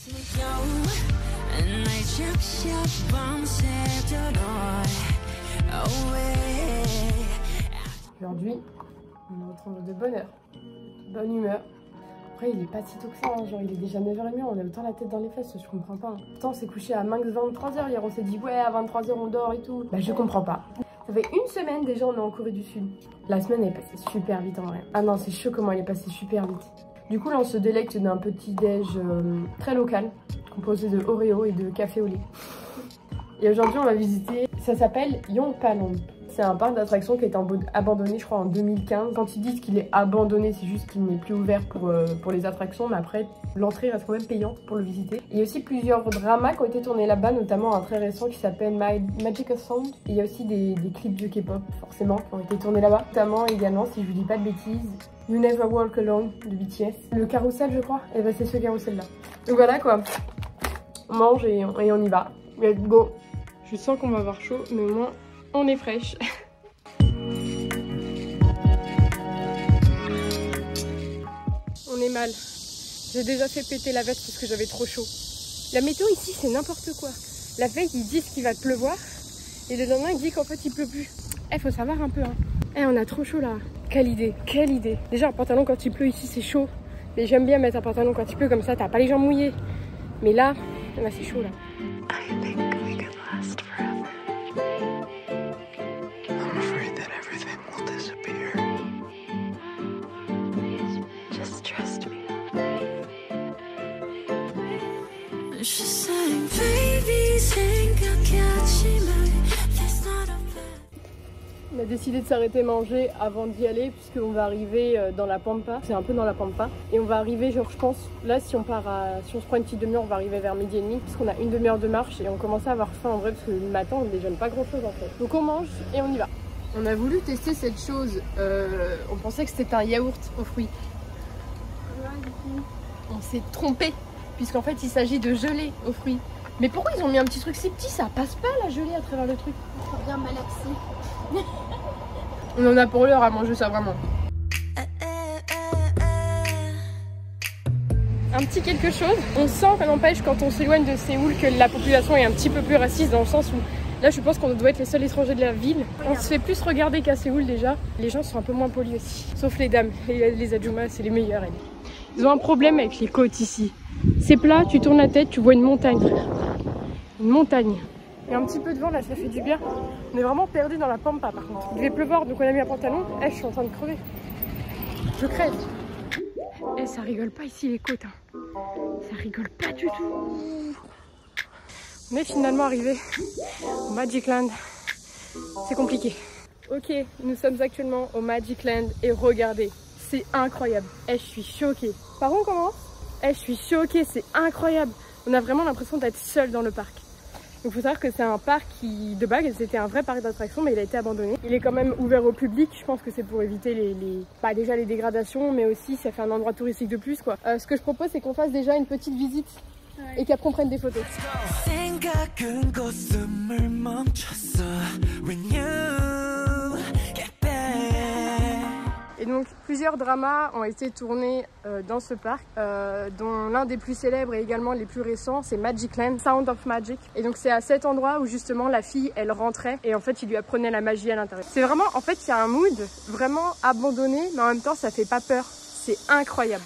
Aujourd'hui, on est en train de bonne heure, de bonne humeur. Après, il est pas si tôt que ça, hein. Genre il est déjà 9h30, on a autant la tête dans les fesses, je comprends pas. Pourtant, on s'est couché à max 23h hier, on s'est dit ouais, à 23h on dort et tout. Bah, je comprends pas. Ça fait une semaine déjà, on est en Corée du Sud. La semaine est passée super vite en vrai. Ah non, c'est chaud comment elle est passée super vite. Du coup, là, on se délecte d'un petit déj très local, composé de Oreo et de café au lait. Et aujourd'hui, on va visiter, ça s'appelle Yongpalong. C'est un parc d'attractions qui a été abandonné, je crois, en 2015. Quand ils disent qu'il est abandonné, c'est juste qu'il n'est plus ouvert pour les attractions. Mais après, l'entrée reste quand même payante pour le visiter. Il y a aussi plusieurs dramas qui ont été tournés là-bas, notamment un très récent qui s'appelle Magical Sound. Et il y a aussi des clips de K-pop, forcément, qui ont été tournés là-bas. Notamment également, si je vous dis pas de bêtises, You Never Walk Alone de BTS. Le carrousel, je crois. Et ben c'est ce carrousel-là. Donc voilà quoi. On mange et on y va. Let's go. Je sens qu'on va avoir chaud, mais au moins on est fraîche. On est mal. J'ai déjà fait péter la veste parce que j'avais trop chaud. La météo ici c'est n'importe quoi. La veille ils disent qu'il va pleuvoir et le lendemain ils disent qu'en fait il pleut plus. Faut savoir un peu hein. On a trop chaud là. Quelle idée, quelle idée. Déjà un pantalon quand il pleut ici c'est chaud. Mais j'aime bien mettre un pantalon quand il pleut comme ça, t'as pas les jambes mouillées. Mais là c'est chaud là. On a décidé de s'arrêter manger avant d'y aller puisqu'on va arriver dans la Pampa, c'est un peu dans la Pampa et on va arriver genre je pense là si on se prend une petite demi-heure on va arriver vers midi et demi parce qu'on a une demi-heure de marche et on commence à avoir faim en vrai parce que le matin on ne déjeune pas grand chose en fait. Donc on mange et on y va. On a voulu tester cette chose, on pensait que c'était un yaourt aux fruits. On s'est trompé puisqu'en fait il s'agit de gelée aux fruits. Mais pourquoi ils ont mis un petit truc si petit? Ça passe pas la gelée à travers le truc. Ça vient malaxer. On en a pour l'heure à manger ça vraiment. Un petit quelque chose. On sent qu'on empêche quand on s'éloigne de Séoul que la population est un petit peu plus raciste dans le sens où là je pense qu'on doit être les seuls étrangers de la ville. On se fait plus regarder qu'à Séoul déjà. Les gens sont un peu moins polis aussi. Sauf les dames. Les adjumas c'est les meilleurs. Ils ont un problème avec les côtes ici. C'est plat, tu tournes la tête, tu vois une montagne frère. Une montagne. Et un petit peu de vent là, ça fait du bien. On est vraiment perdu dans la Pampa par contre. Il devait pleuvoir donc on a mis un pantalon. Je suis en train de crever. Je crève. Ça rigole pas ici les côtes. Hein. Ça rigole pas du tout. On est finalement arrivé au Magic Land. C'est compliqué. Ok, nous sommes actuellement au Magic Land et regardez, c'est incroyable. Je suis choquée. Par où on commence? Je suis choquée, c'est incroyable. On a vraiment l'impression d'être seul dans le parc. Donc il faut savoir que c'est un parc qui, de base, c'était un vrai parc d'attractions, mais il a été abandonné. Il est quand même ouvert au public, je pense que c'est pour éviter déjà les dégradations, mais aussi ça fait un endroit touristique de plus quoi. Ce que je propose, c'est qu'on fasse déjà une petite visite et qu'après on prenne des photos. Et donc plusieurs dramas ont été tournés dans ce parc, dont l'un des plus célèbres et également les plus récents, c'est Magic Land, Sound of Magic. Et donc c'est à cet endroit où justement la fille, elle rentrait et en fait il lui apprenait la magie à l'intérieur. C'est vraiment, en fait il y a un mood vraiment abandonné, mais en même temps ça fait pas peur. C'est incroyable.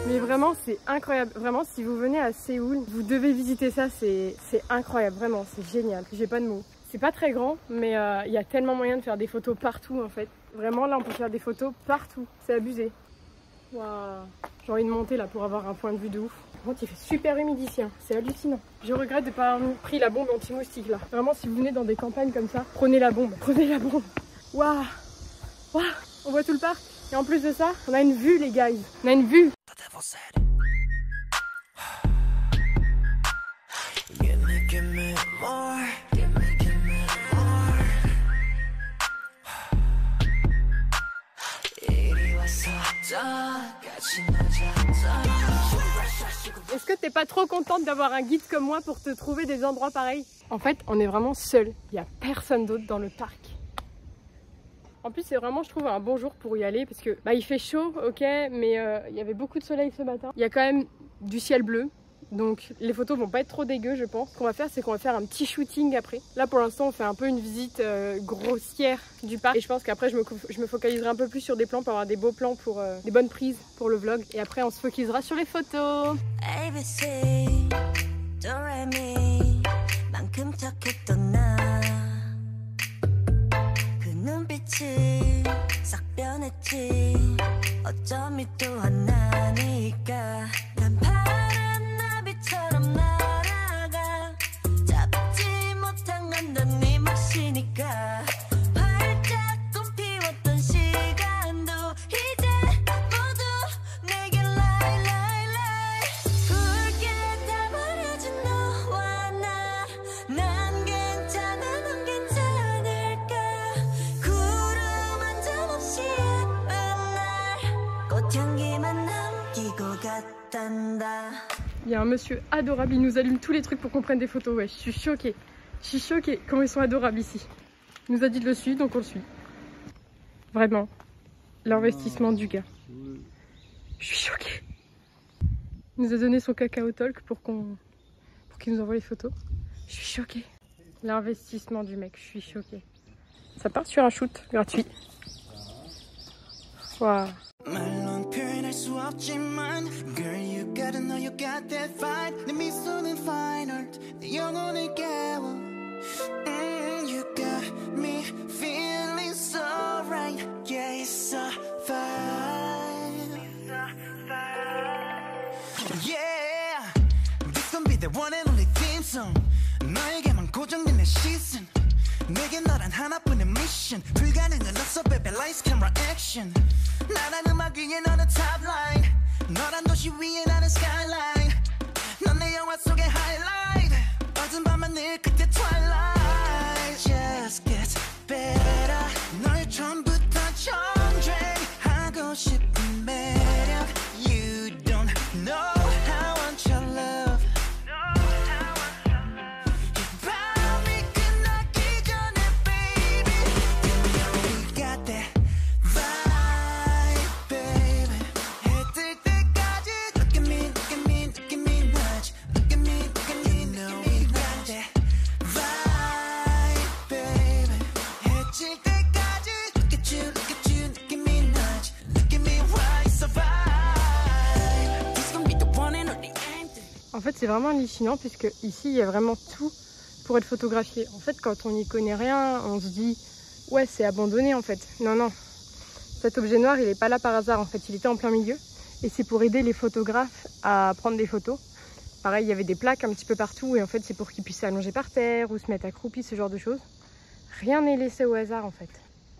Mais vraiment c'est incroyable, vraiment si vous venez à Séoul, vous devez visiter ça, c'est incroyable, vraiment c'est génial, j'ai pas de mots. C'est pas très grand mais il y a tellement moyen de faire des photos partout en fait. Vraiment là on peut faire des photos partout, c'est abusé. Waouh, j'ai envie de monter là pour avoir un point de vue de ouf. Par contre il fait super humide ici, hein. C'est hallucinant. Je regrette de ne pas avoir pris la bombe anti-moustique là. Vraiment si vous venez dans des campagnes comme ça, prenez la bombe, prenez la bombe. Waouh, waouh, on voit tout le parc. Et en plus de ça, on a une vue les guys, on a une vue. Est-ce que t'es pas trop contente d'avoir un guide comme moi pour te trouver des endroits pareils? En fait, on est vraiment seul. Il n'y a personne d'autre dans le parc. En plus, c'est vraiment, je trouve, un bon jour pour y aller parce que il fait chaud, ok, mais il y avait beaucoup de soleil ce matin. Il y a quand même du ciel bleu. Donc les photos vont pas être trop dégueu, je pense. Ce qu'on va faire, c'est qu'on va faire un petit shooting après. Là pour l'instant on fait un peu une visite grossière du parc. Et je pense qu'après je me focaliserai un peu plus sur des plans pour avoir des beaux plans, pour des bonnes prises pour le vlog. Et après on se focalisera sur les photos. ABC, Il y a un monsieur adorable, il nous allume tous les trucs pour qu'on prenne des photos. Ouais, je suis choquée. Je suis choquée comment ils sont adorables ici. Il nous a dit de le suivre, donc on le suit. Vraiment, l'investissement du gars. Je suis choquée. Il nous a donné son cacao talk pour qu'il nous envoie les photos. Je suis choquée. L'investissement du mec, je suis choquée. Ça part sur un shoot gratuit. Waouh. Girl, you gotta know you got that fight. 내 미소는 fine art. 내 영혼을 깨워. You got me feeling so right. Yeah, it's so fine. Yeah, this gon' be the one and only theme song. 너에게만 고정된 내 시선. 내게 너란 하나뿐인 미션. 불가능은 없어, baby. Lights, camera, action. 나란 음악 위에 너는 top line. 너란 도시 위에 나는 skyline. 넌 내 영화 속의 highlight. 어두운 밤하늘 끝에 twilight. Just gets better. 널 처음부터 전쟁하고 싶은 매력. You don't know how I want your love. 밤이 끝나기 전에 baby. We got that vibe baby. 해뜰 때까지 look at me, look at me, look at me much. Look at me, look at me, know we got that vibe baby. 해질 때까지 look at you, look at you, look at me much. Look at me why so vibe. This gonna be the one and only anthem. En fait c'est vraiment hallucinant puisque ici il y a vraiment tout pour être photographié. En fait quand on n'y connaît rien on se dit ouais c'est abandonné en fait. Non non, cet objet noir il est pas là par hasard en fait, il était en plein milieu et c'est pour aider les photographes à prendre des photos. Pareil il y avait des plaques un petit peu partout et en fait c'est pour qu'ils puissent s'allonger par terre ou se mettre accroupis, ce genre de choses. Rien n'est laissé au hasard en fait.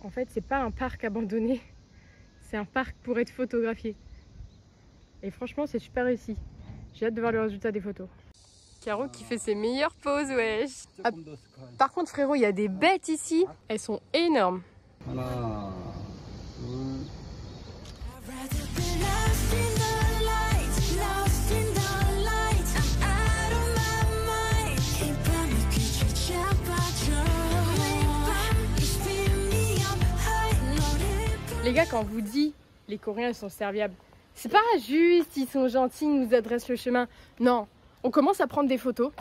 En fait c'est pas un parc abandonné, c'est un parc pour être photographié. Et franchement c'est super réussi. J'ai hâte de voir le résultat des photos. Caro qui fait ses meilleures poses, wesh. Ah, par contre frérot, il y a des bêtes ici. Elles sont énormes. 하나, 둘. Les gars, quand on vous dit les Coréens ils sont serviables, c'est pas juste ils sont gentils, ils nous adressent le chemin. Non, on commence à prendre des photos.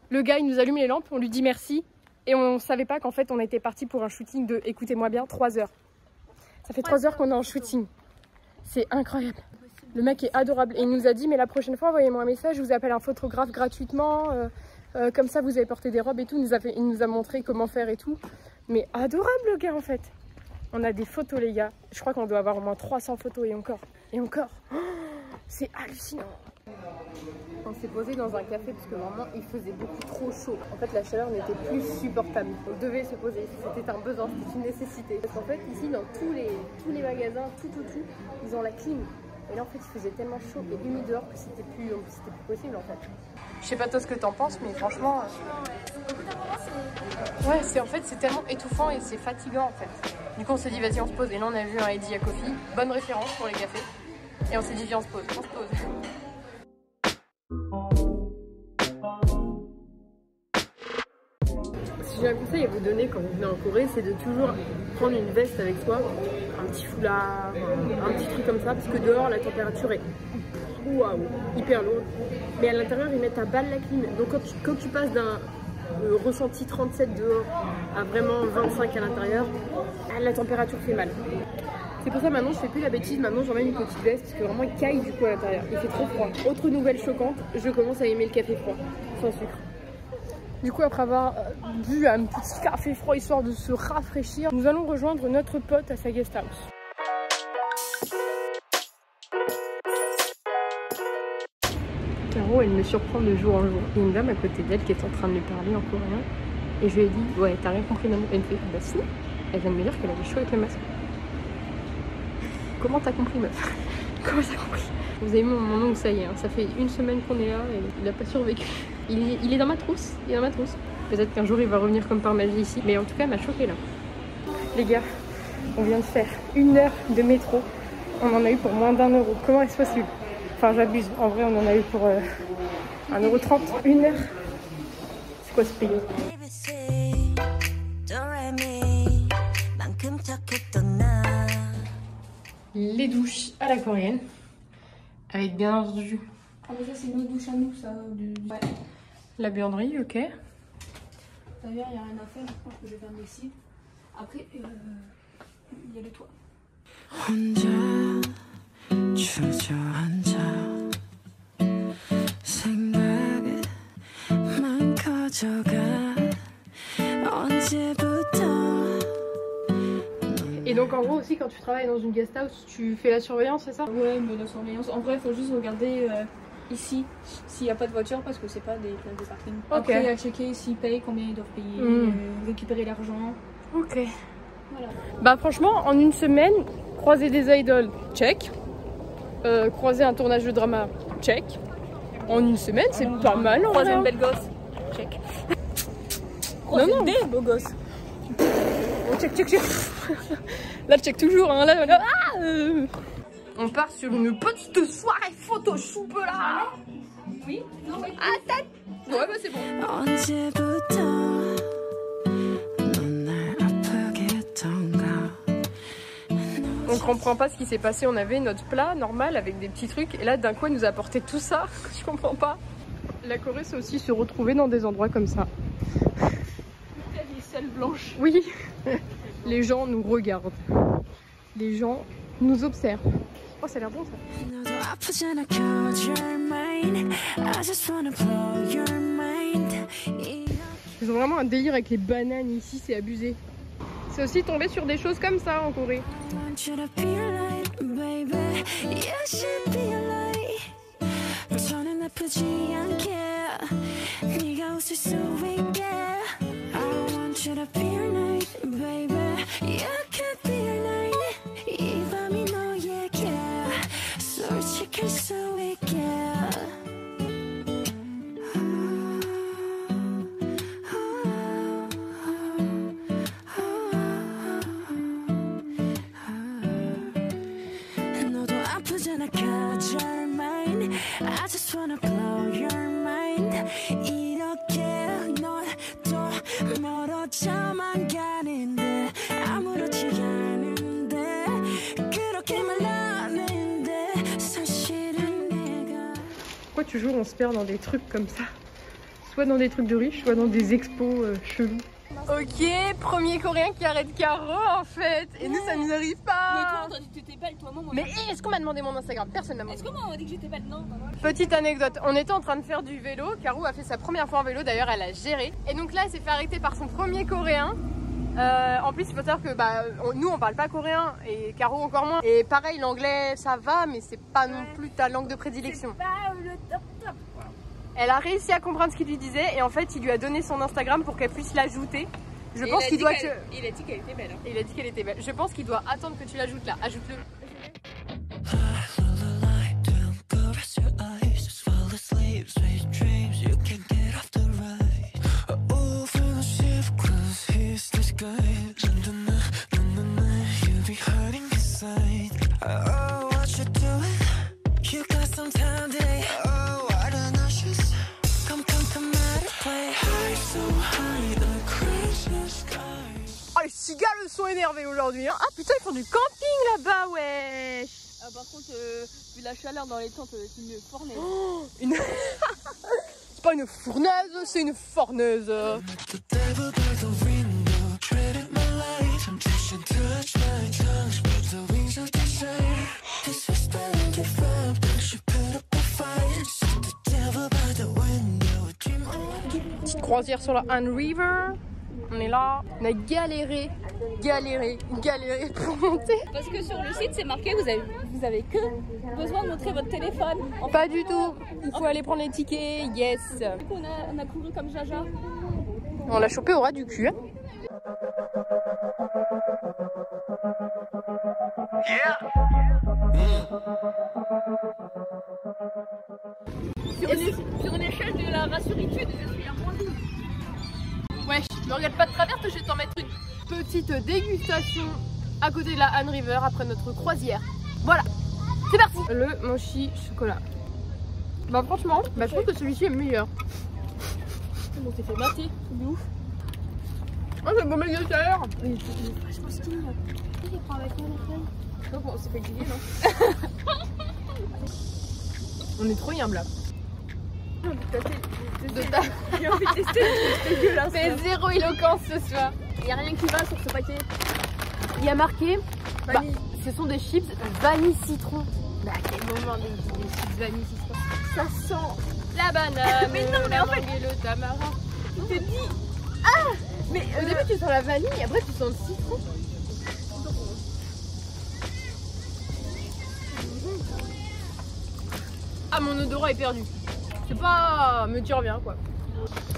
Le gars il nous allume les lampes, on lui dit merci. Et on savait pas qu'en fait on était parti pour un shooting de, écoutez-moi bien, 3 heures. Ça fait 3 heures qu'on est en shooting. C'est incroyable. Le mec est adorable. Et il nous a dit mais la prochaine fois envoyez-moi un message, je vous appelle un photographe gratuitement. Comme ça vous avez porté des robes et tout. Il nous a montré comment faire et tout. Mais adorable le gars en fait. On a des photos les gars. Je crois qu'on doit avoir au moins 300 photos et encore. Et encore. Oh, c'est hallucinant. On s'est posé dans un café parce que vraiment il faisait beaucoup trop chaud. En fait la chaleur n'était plus supportable. On devait se poser. C'était un besoin, c'était une nécessité. Parce qu'en fait ici dans tous les magasins, tout, ils ont la clim. Et là en fait il faisait tellement chaud et humide dehors que c'était plus possible en fait. Je sais pas toi ce que t'en penses mais franchement... Ouais, en fait c'est tellement étouffant et c'est fatigant en fait. Du coup on s'est dit vas-y on se pose et là on a vu un Eddie à Coffee. Bonne référence pour les cafés. Et on s'est dit viens on se pose, on se pose. Si j'ai un conseil à vous donner quand vous venez en Corée, c'est de toujours prendre une veste avec soi, un petit foulard, un petit truc comme ça, parce que dehors la température est waouh, hyper lourde. Mais à l'intérieur ils mettent à balle la clim. Donc quand tu passes d'un ressenti 37 dehors à vraiment 25 à l'intérieur, la température fait mal. C'est pour ça maintenant je fais plus la bêtise, maintenant j'emmène une petite veste parce que vraiment il caille du coup à l'intérieur, il fait trop froid. Autre nouvelle choquante, je commence à aimer le café froid, sans sucre. Du coup après avoir bu un petit café froid histoire de se rafraîchir, nous allons rejoindre notre pote à sa guest house. Caro elle me surprend de jour en jour. Il y a une dame à côté d'elle qui est en train de lui parler en coréen et je lui ai dit ouais t'as rien compris maman. Elle me fait bah si, elle vient de me dire qu'elle avait chaud avec le masque. Comment t'as compris meuf? Comment t'as compris? Vous avez mon oncle, ça y est, hein. Ça fait une semaine qu'on est là et il n'a pas survécu. Il est dans ma trousse, il est dans ma trousse. Peut-être qu'un jour il va revenir comme par magie ici. Mais en tout cas, elle m'a choquée là. Les gars, on vient de faire 1 heure de métro. On en a eu pour moins d'1 euro. Comment est-ce possible? Enfin, j'abuse. En vrai, on en a eu pour 1,30 €. 1 heure. C'est quoi ce pays? Les douches à la coréenne. Avec bien entendu. Ah mais ça c'est nos douches à nous ça. Ouais. La buanderie, ok. D'ailleurs il n'y a rien à faire, je pense que je vais faire une lessive. Après il y a le toit. Et donc en gros aussi quand tu travailles dans une guest house, tu fais la surveillance, c'est ça? Ouais mais la surveillance, en vrai il faut juste regarder ici s'il n'y a pas de voiture parce que c'est pas des places de parking. Okay. Après à checker s'ils payent, combien ils doivent payer, récupérer l'argent. Ok. Voilà. Bah franchement en une semaine, croiser des idoles, check. Croiser un tournage de drama, check. En une semaine c'est pas mal. Croiser une belle gosse, check. Croiser des beaux gosses. Oh, check, check, check. Là, je check toujours. Hein. Là. Ah, on part sur une petite soirée photoshoot là. Oui. Non, oui. Ah, tête. Ouais, bah c'est bon. On comprend pas ce qui s'est passé. On avait notre plat normal avec des petits trucs. Et là, d'un coup, elle nous a apporté tout ça. Je comprends pas. La Corée, c'est aussi se retrouver dans des endroits comme ça. Les selles blanches. Oui. Les gens nous regardent. Les gens nous observent. Oh, ça a l'air bon ça. Ils ont vraiment un délire avec les bananes ici, c'est abusé. C'est aussi tombé sur des choses comme ça en Corée. Pourquoi toujours on se perd dans des trucs comme ça? Soit dans des trucs de riches, soit dans des expos chelous. Ok, premier coréen qui arrête Caro en fait. Et nous ça nous arrive pas. Mais toi on t'a dit que t'étais belle, toi maman. Mais est-ce qu'on m'a demandé mon Instagram? Personne n'a demandé. Est-ce que moi on m'a dit que j'étais belle? Non. Petite anecdote, on était en train de faire du vélo. Caro a fait sa première fois en vélo, d'ailleurs elle a géré. Et donc là elle s'est fait arrêter par son premier coréen. En plus il faut savoir que nous on parle pas coréen et Caro encore moins. Et pareil l'anglais ça va mais c'est pas non plus ta langue de prédilection. C'est pas le top. Elle a réussi à comprendre ce qu'il lui disait et en fait il lui a donné son Instagram pour qu'elle puisse l'ajouter. Je pense qu'il doit Il a dit qu'elle était belle. Hein. Il a dit qu'elle était belle. Je pense qu'il doit attendre que tu l'ajoutes là. Ajoute-le. Oh les cigales sont énervés aujourd'hui hein. Ah putain ils font du camping là-bas ouais. Ah, par contre, vu la chaleur dans les tentes, c'est une fournaise. Oh, une... C'est pas une fournaise, c'est une forneuse. Petite croisière sur la Han River. On est là, on a galéré pour monter. Parce que sur le site, c'est marqué, vous avez que besoin de montrer votre téléphone. Pas du tout, il faut aller prendre les tickets, yes. Du coup, on a couru comme Jaja. On l'a chopé au ras du cul. Hein. Sur une échelle de la rassuritude, je suis à moins 12. Ouais, ne regarde pas de travers, je vais t'en mettre une petite dégustation à côté de la Han River après notre croisière. Voilà, c'est parti. Le mochi chocolat. Bah franchement, je trouve que celui-ci est meilleur. On s'est fait mater, c'est ouf. Oh c'est bon mec de chaleur. Il est vachement skinny. Il prend avec moi les feuilles. Non bon, c'est pas grillé non. On est trop yam là. J'ai envie de tester. J'ai envie de tester, c'est dégueulasse. C'est zéro éloquence ce soir. Il n'y a rien qui va sur ce paquet. Il y a marqué, ce sont des chips vanille citron. Bah à quel moment des chips vanille citron? Ça sent la banane, mais non, mais en fait, et le tamarin. il te dit. Ah mais au début tu sens la vanille, après tu sens le citron. Ah mon odorat est perdu. C'est pas me dire bien quoi.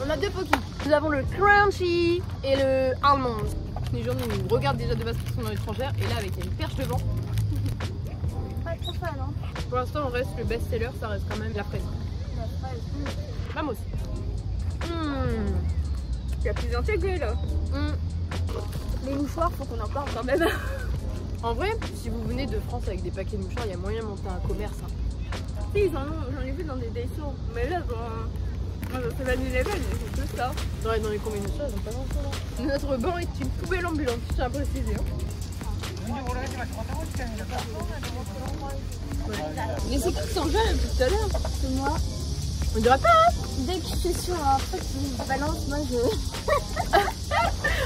On a deux Poki. Nous avons le crunchy et le almond. Les gens nous regardent déjà de base parce qu'ils sont étrangères et là avec une perche devant. Pas trop fan hein. Pour l'instant on reste le best seller, ça reste quand même la fraise. La fraise. Vamos. Il y a plus intégré là. Les mouchoirs, faut qu'on en parle quand même. En vrai, si vous venez de France avec des paquets de mouchoirs, il y a moyen de monter un commerce. Hein. Si, j'en ai vu dans des Daiso. Mais là, dans 7-Eleven, c'est que ça. Ouais, dans les combinaisons, ils ont pas grand-chose. Notre banc est une poubelle ambulante, je tiens à préciser. Hein. Mais c'est qui s'en gêne depuis tout à l'heure? C'est moi. On dirait pas hein. Dès que je suis sur un truc qui me balance, moi je...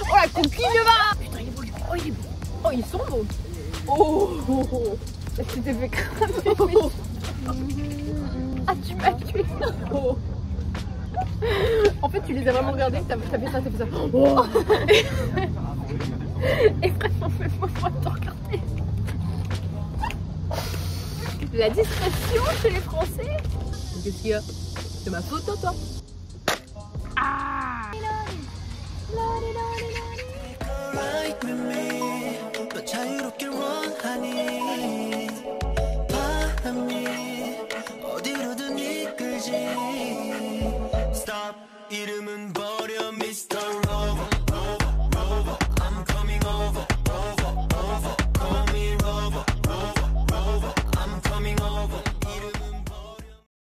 Oh la coquille de va. Putain il est beau, oh il est beau. Oh ils sont beaux. Oh tu t'es fait cramer. Ah tu m'as tué. Oh. En fait tu les as vraiment regardés, t'as fait ça, Oh. Et vraiment fais-moi te regarder. La discrétion chez les Français. Qu'est-ce qu'il y a? C'est ma faute toi. Ah. Stop 이름은 버려